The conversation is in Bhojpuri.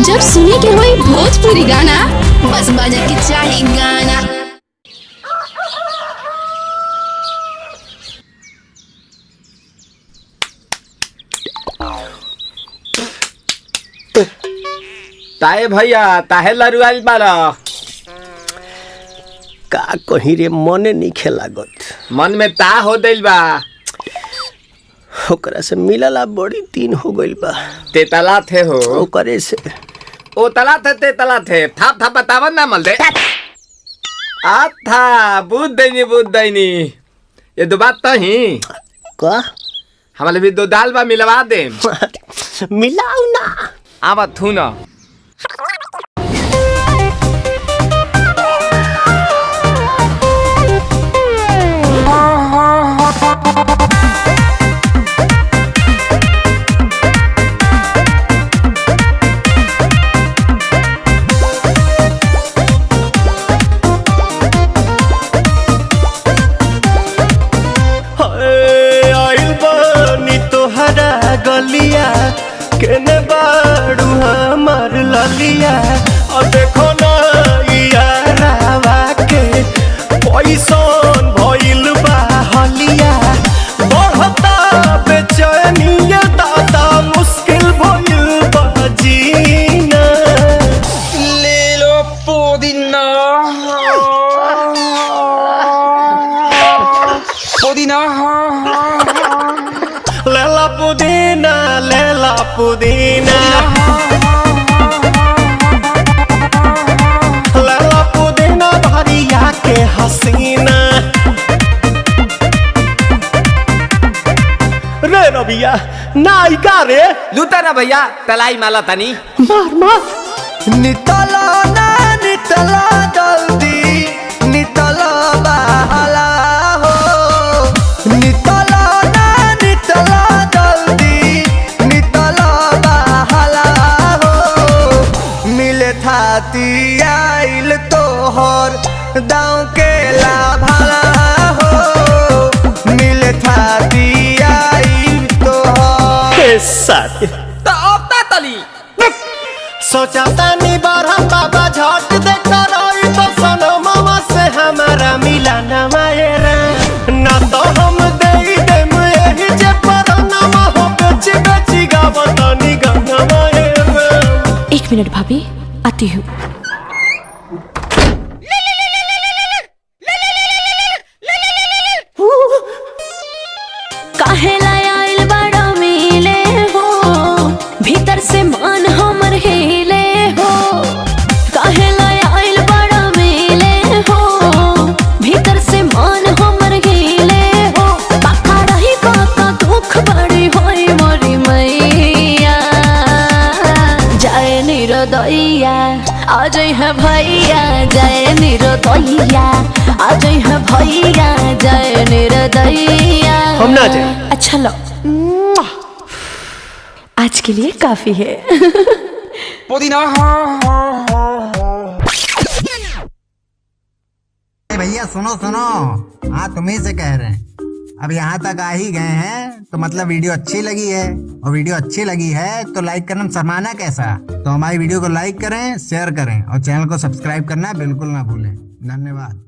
जब सुने के होई भोजपुरी गाना, बस बजे के चाही गाना। ताए भैया ताहे लरुआल बारा का कहीं रे मने नहीं लागत। मन में ता हो दिल बा, ओकरा से मिलला बड़ी दिन हो गइल बा। ते तला थे हो ओकरे से ओ तला थे ते तला थे थाप थाप बतावन ना मल दे आ था बुद्ध दैनी ये दो बात तो ही का हमारे भी दो दाल बा मिलवा दे मिलाऊ ना आवा थू ना। गलिया केने बाड़ू हमार ललिया और देखो ना यारावा के पैसन भइल बा हलिया बढ़ता बेचैनिया दादा मुश्किल भइल बा जीना ले लो पुदीना पुदीना लेला पुदीना लेला पुदीना लेला पुदीना भरिया के हसीना रे रबिया नायिका रे लूटा ना भैया तलाई माला तनी मार मार नितला ना नितला जल्दी नितला बहला हो नितला ना नितला जल्दी नितला बहला हो मिले थाती आइल तोहर दाँव के लाभला हो मिले थाती आइल तोहर साथी तो अपता तली सोचा तानी बारह बाबा झट देखा रही तो सनमवा से हमारा मिला न मायरा ना तो हम दे देम यही जे परनमा हो बेची बेची गावतानी गंगा मायरा। 1 मिनट भाभी, आती हूँ। काहे लायल बड़ा मिले हो, भीतर से मान हमर हिले हो। काहे लायल बड़ा मिले हो, भीतर से मान हमर हिले हो। पाका रही पाका दुख बड़ी होई मोरी मैया जाए निरोदैया आज है भैया जाए निरोदैया आज है भैया जाए निरोदैया। हम ना जाए। अच्छा लो, आज के लिए काफी है। पुदीना भैया सुनो सुनो, हाँ तुम्ही से कह रहे हैं। अब यहाँ तक आ ही गए हैं तो मतलब वीडियो अच्छी लगी है, और वीडियो अच्छी लगी है तो लाइक करना शर्माना कैसा। तो हमारी वीडियो को लाइक करें, शेयर करें और चैनल को सब्सक्राइब करना बिल्कुल ना भूलें। धन्यवाद।